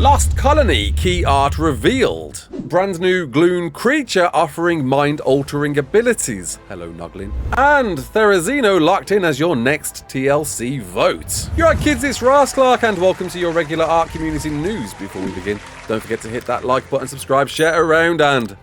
Lost Colony key art revealed. Brand new Gloon creature offering mind-altering abilities. Hello, Noglin. And Therizino locked in as your next TLC vote. You're right, kids, it's Raasclark, and welcome to your regular ARK community news. Before we begin, don't forget to hit that like button, subscribe, share around, and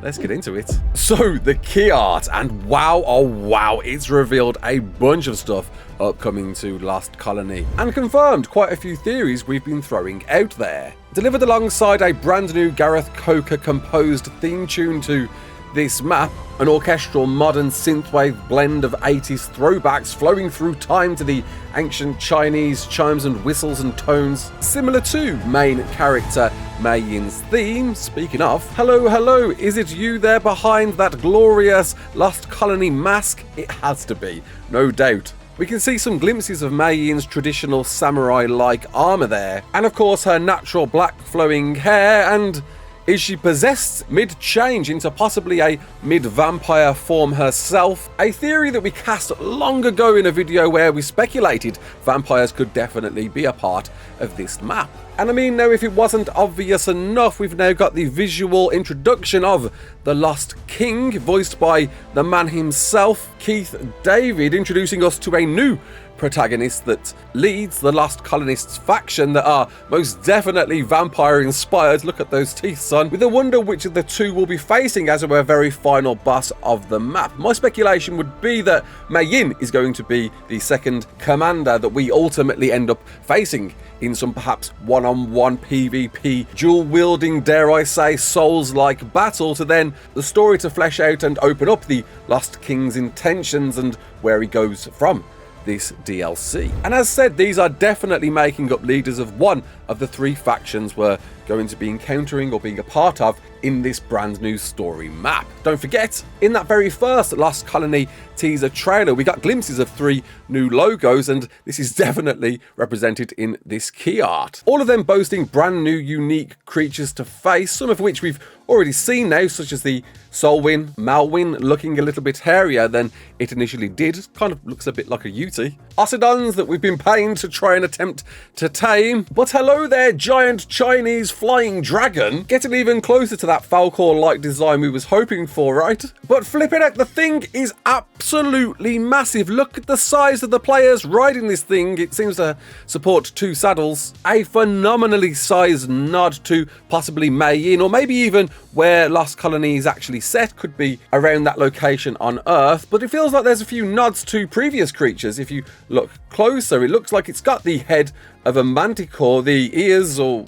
let's get into it. So, the key art, and wow, oh wow, it's revealed a bunch of stuff upcoming to Lost Colony, and confirmed quite a few theories we've been throwing out there. Delivered alongside a brand new Gareth Coker composed theme tune to this map, an orchestral modern synthwave blend of 80s throwbacks flowing through time to the ancient Chinese chimes and whistles and tones, similar to main character Mei Yin's theme. Speaking of, hello, is it you there behind that glorious Lost Colony mask? It has to be, no doubt. We can see some glimpses of Mei Yin's traditional samurai-like armour there, and of course her natural black flowing hair. And is she possessed mid-change into possibly a mid-vampire form herself? A theory that we cast long ago in a video where we speculated vampires could definitely be a part of this map. And I mean, now if it wasn't obvious enough, we've now got the visual introduction of the Lost King, voiced by the man himself, Keith David, introducing us to a new protagonist that leads the Lost Colonists faction that are most definitely vampire-inspired. Look at those teeth, son. With a wonder which of the two will be facing as our very final boss of the map. My speculation would be that Mei Yin is going to be the second commander that we ultimately end up facing in some perhaps one-on-one PvP, dual-wielding, dare I say, Souls-like battle, to then the story to flesh out and open up the Lost King's intentions and where he goes from this DLC. And as said, these are definitely making up leaders of one of the three factions we're going to be encountering or being a part of in this brand new story map. Don't forget, in that very first Lost Colony teaser trailer, we got glimpses of 3 new logos, and this is definitely represented in this key art. All of them boasting brand new unique creatures to face, some of which we've already seen now, such as the Solwyn, Malwyn, looking a little bit hairier than it initially did. Kind of looks a bit like a Yuti. Ocedons that we've been paying to try and attempt to tame. But hello there, giant Chinese flying dragon. Getting even closer to that Falcor-like design we was hoping for, right? But flipping out, the thing is absolutely massive. Look at the size of the players riding this thing. It seems to support 2 saddles. A phenomenally sized nod to possibly Mei Yin, or maybe even where Lost Colony is actually set, could be around that location on Earth. But it feels like there's a few nods to previous creatures. If you look closer, it looks like it's got the head of a manticore, the ears or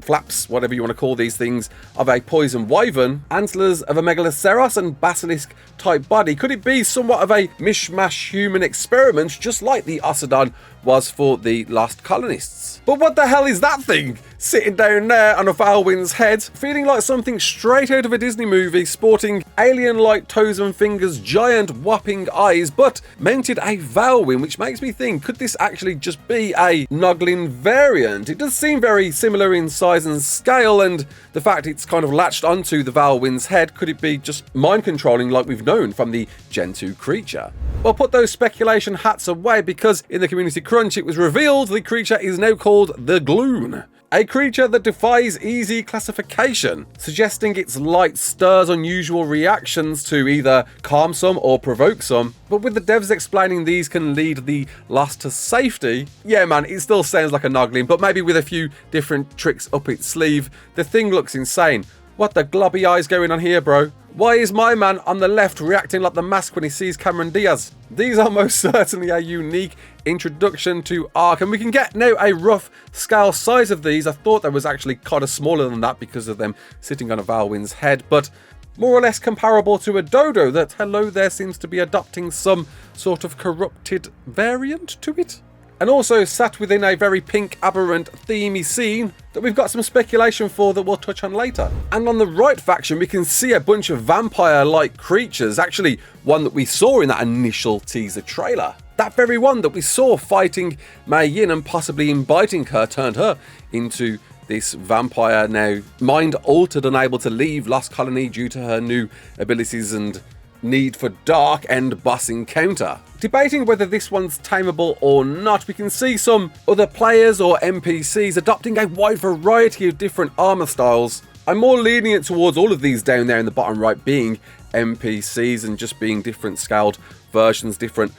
flaps, whatever you want to call these things, of a poison wyvern, antlers of a megaloceros, and basilisk type body. Could it be somewhat of a mishmash human experiment, just like the Ocedon was for the Lost Colonists? But what the hell is that thing sitting down there on a Valwyn's head, feeling like something straight out of a Disney movie, sporting alien-like toes and fingers, giant whopping eyes, but mounted a Valwyn, which makes me think, could this actually just be a Noglin variant? It does seem very similar in size and scale, and the fact it's kind of latched onto the Valwyn's head, could it be just mind controlling like we've known from the Gen 2 creature? Well, put those speculation hats away, because in the community crunch it was revealed the creature is now called the Gloon. A creature that defies easy classification, suggesting its light stirs unusual reactions to either calm some or provoke some. But with the devs explaining these can lead the Lost to safety, yeah man, it still sounds like a Noglin, but maybe with a few different tricks up its sleeve. The thing looks insane. What the globby eyes going on here, bro? Why is my man on the left reacting like the mask when he sees Cameron Diaz? These are most certainly a unique introduction to ARK, and we can get now a rough scale size of these. I thought that was actually kind of smaller than that because of them sitting on a Valwyn's head, but more or less comparable to a dodo that, hello there, seems to be adopting some sort of corrupted variant to it. And also sat within a very pink, aberrant, themey scene that we've got some speculation for that we'll touch on later. And on the right faction, we can see a bunch of vampire-like creatures, actually one that we saw in that initial teaser trailer. That very one that we saw fighting Mei Yin and possibly inviting her, turned her into this vampire, now mind-altered, unable to leave Lost Colony due to her new abilities and need for dark end boss encounter. Debating whether this one's tameable or not, we can see some other players or NPCs adopting a wide variety of different armor styles. I'm more lenient towards all of these down there in the bottom right being NPCs and just being different scaled versions, different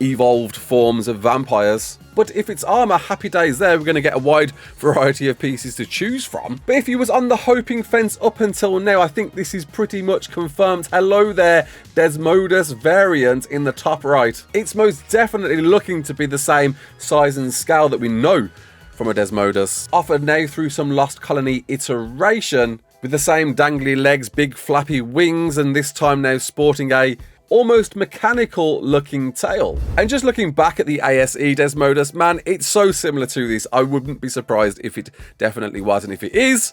evolved forms of vampires. But if it's armor, happy days there, we're going to get a wide variety of pieces to choose from. But if you was on the hoping fence up until now, I think this is pretty much confirmed. Hello there, Desmodus variant in the top right. It's most definitely looking to be the same size and scale that we know from a Desmodus, offered now through some Lost Colony iteration, with the same dangly legs, big flappy wings, and this time now sporting a almost mechanical looking tail. And just looking back at the ASE Desmodus, man, it's so similar to this. I wouldn't be surprised if it definitely was, and if it is,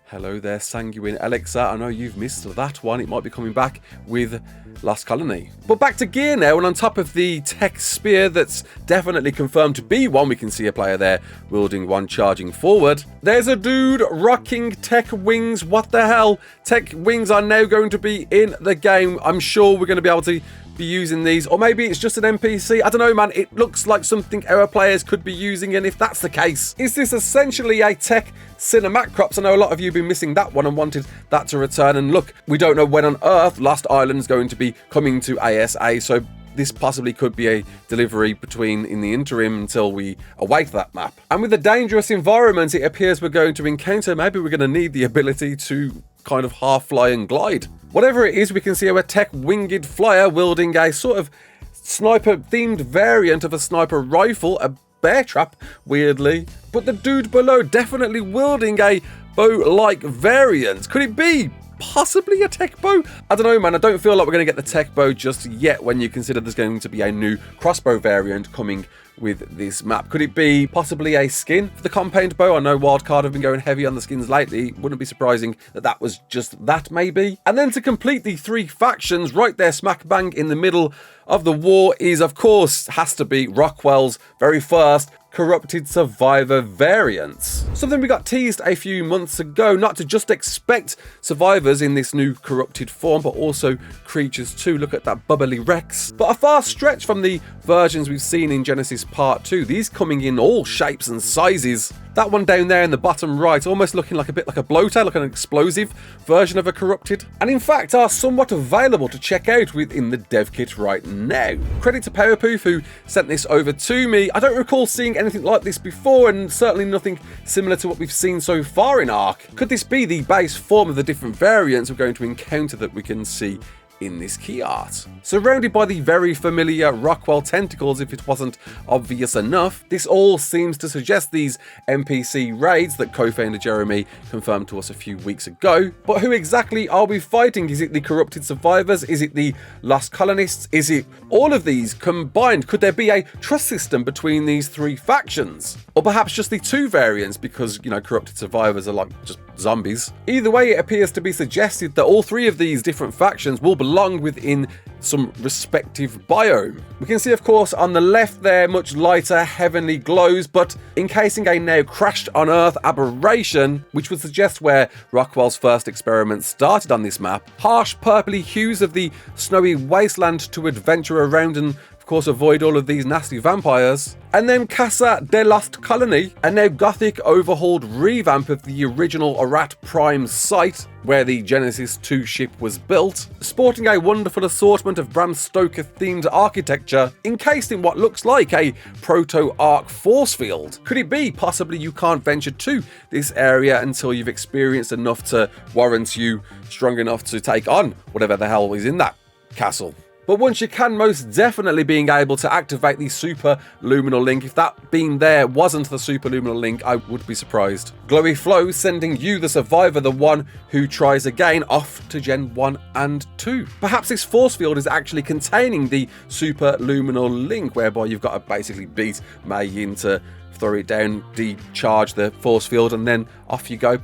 hello there, Sanguine Elixir. I know you've missed that one. It might be coming back with Lost Colony. But back to gear now, and on top of the tech spear that's definitely confirmed to be one, we can see a player there wielding one charging forward. There's a dude rocking tech wings. What the hell? Tech wings are now going to be in the game. I'm sure we're going to be able to be using these, or maybe it's just an NPC. I don't know, man. It looks like something our players could be using, and if that's the case, is this essentially a tech cinematic crops? I know a lot of you have been missing that one and wanted that to return, and look, we don't know when on earth Lost Island's going to be coming to ASA, so this possibly could be a delivery between in the interim until we await that map. And with the dangerous environment it appears we're going to encounter, maybe we're going to need the ability to kind of half fly and glide. Whatever it is, we can see our tech winged flyer wielding a sort of sniper themed variant of a sniper rifle, a bear trap, weirdly. But the dude below definitely wielding a bow-like variant. Could it be possibly a tech bow? I don't know, man. I don't feel like we're going to get the tech bow just yet when you consider there's going to be a new crossbow variant coming with this map. Could it be possibly a skin for the compound bow? I know Wildcard have been going heavy on the skins lately. Wouldn't be surprising that that was just that, maybe. And then to complete the three factions right there smack bang in the middle of the war is, of course, has to be Rockwell's very first Corrupted Survivor variants. Something we got teased a few months ago, not to just expect survivors in this new corrupted form, but also creatures too. Look at that bubbly Rex. But a far stretch from the versions we've seen in Genesis Part 2, these coming in all shapes and sizes. That one down there in the bottom right, almost looking like a bit like a bloater, like an explosive version of a corrupted, and in fact are somewhat available to check out within the dev kit right now. Credit to Powerpoof who sent this over to me. I don't recall seeing anything like this before, and certainly nothing similar to what we've seen so far in ARK. Could this be the base form of the different variants we're going to encounter that we can see in this key art? Surrounded by the very familiar Rockwell tentacles, if it wasn't obvious enough, this all seems to suggest these NPC raids that co-founder Jeremy confirmed to us a few weeks ago. But who exactly are we fighting? Is it the corrupted survivors? Is it the lost colonists? Is it all of these combined? Could there be a trust system between these three factions? Or perhaps just the two variants, because, you know, corrupted survivors are like just zombies. Either way, it appears to be suggested that all three of these different factions will belong within some respective biome. We can see, of course, on the left there, much lighter heavenly glows, but encasing a now crashed on Earth Aberration, which would suggest where Rockwell's first experiment started on this map. Harsh purpley hues of the snowy wasteland to adventure around and course avoid all of these nasty vampires. And then Casa de Lost Colony, a now gothic overhauled revamp of the original Arat Prime site where the Genesis 2 ship was built, sporting a wonderful assortment of Bram Stoker themed architecture encased in what looks like a proto-ARK force field. Could it be possibly you can't venture to this area until you've experienced enough to warrant you strong enough to take on whatever the hell is in that castle? But once you can, most definitely being able to activate the Super Luminal Link. If that beam there wasn't the Super Luminal Link, I would be surprised. Glowy Flow sending you, the survivor, the one who tries again, off to Gen 1 and 2. Perhaps this force field is actually containing the Super Luminal Link, whereby you've got to basically beat Mei Yin to throw it down, decharge the force field, and then off you go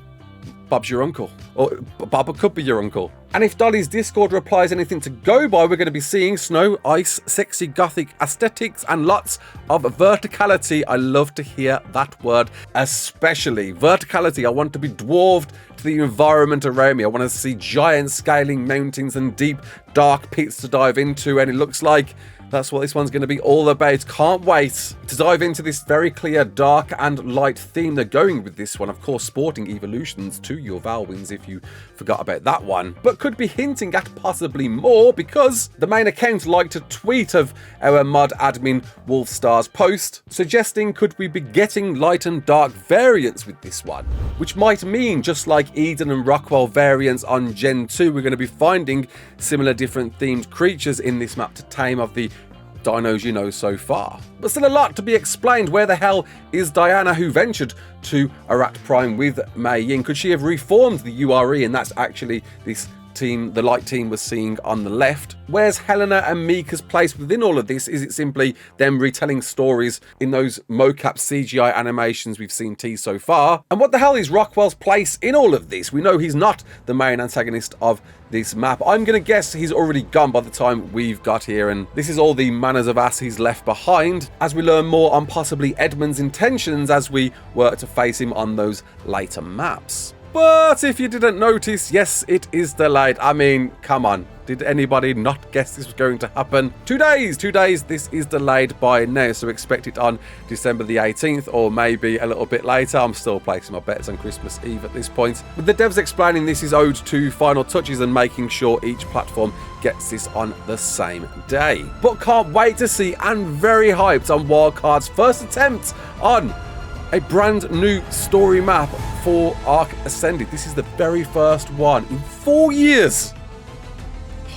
Bob's your uncle. Or Bob could be your uncle. And if Dolly's Discord replies anything to go by, we're going to be seeing snow, ice, sexy gothic aesthetics, and lots of verticality. I love to hear that word, especially verticality. I want to be dwarfed to the environment around me. I want to see giant scaling mountains and deep, dark pits to dive into, and it looks like that's what this one's going to be all about. Can't wait to dive into this very clear dark and light theme they're going with this one. Of course, sporting evolutions to your Valwins if you forgot about that one. But could be hinting at possibly more, because the main account liked a tweet of our mod admin Wolfstar's post suggesting could we be getting light and dark variants with this one, which might mean just like Eden and Rockwell variants on Gen 2, we're going to be finding similar different themed creatures in this map to tame of the dinos you know so far. But still a lot to be explained. Where the hell is Diana, who ventured to Arat Prime with Mei Ying? Could she have reformed the URE, and that's actually this team the light team was seeing on the left? Where's Helena and Mika's place within all of this? Is it simply them retelling stories in those mocap CGI animations we've seen teased so far? And what the hell is Rockwell's place in all of this? We know he's not the main antagonist of this map. I'm gonna guess he's already gone by the time we've got here, and this is all the manners of ass he's left behind, as we learn more on possibly Edmund's intentions as we were to face him on those later maps. But if you didn't notice, yes, it is delayed. I mean, come on. Did anybody not guess this was going to happen? 2 days, this is delayed by now, so expect it on December the 18th, or maybe a little bit later. I'm still placing my bets on Christmas Eve at this point. With the devs explaining this is owed to final touches and making sure each platform gets this on the same day. But can't wait to see, and very hyped on Wildcard's first attempt on a brand new story map for ARK Ascended. This is the very first one in 4 years.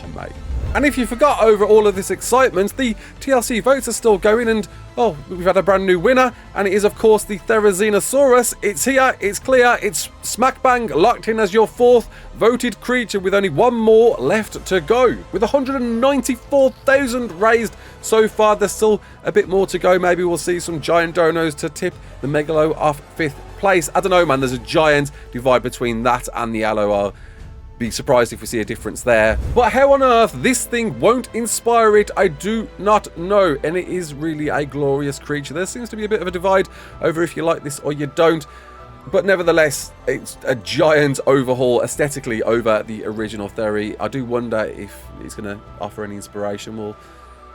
Oh, mate. And if you forgot over all of this excitement, the TLC votes are still going, and oh, we've had a brand new winner, and it is of course the Therizinosaurus. It's here, it's clear, it's smack bang locked in as your 4th voted creature, with only one more left to go. With 194,000 raised so far, there's still a bit more to go. Maybe we'll see some giant donos to tip the Megalo off 5th place. I don't know, man. There's a giant divide between that and the Allo. I'll be surprised if we see a difference there. But how on earth this thing won't inspire it, I do not know. And it is really a glorious creature. There seems to be a bit of a divide over if you like this or you don't. But nevertheless, it's a giant overhaul aesthetically over the original Theory. I do wonder if it's going to offer any inspiration. We'll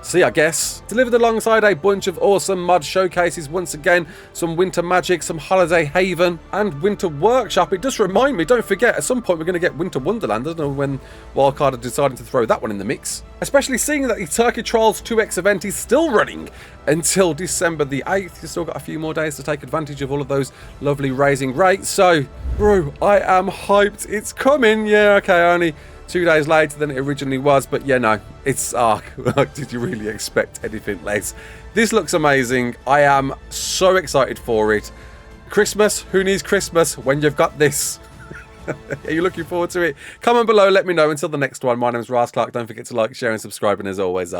see, I guess. Delivered alongside a bunch of awesome mod showcases once again, some Winter Magic, some Holiday Haven, and Winter Workshop. It does remind me, don't forget, at some point we're going to get Winter Wonderland. I don't know when Wildcard are deciding to throw that one in the mix. Especially seeing that the Turkey Trolls 2X event is still running until December the 8th. You've still got a few more days to take advantage of all of those lovely raising rates. So, bro, I am hyped. It's coming. Yeah, okay, only 2 days later than it originally was, but yeah, no, it's ARK. Did you really expect anything less? This looks amazing. I am so excited for it. Christmas, who needs Christmas when you've got this? Are you looking forward to it? Comment below, let me know. Until the next one, my name is Raasclark. Don't forget to like, share and subscribe, and as always,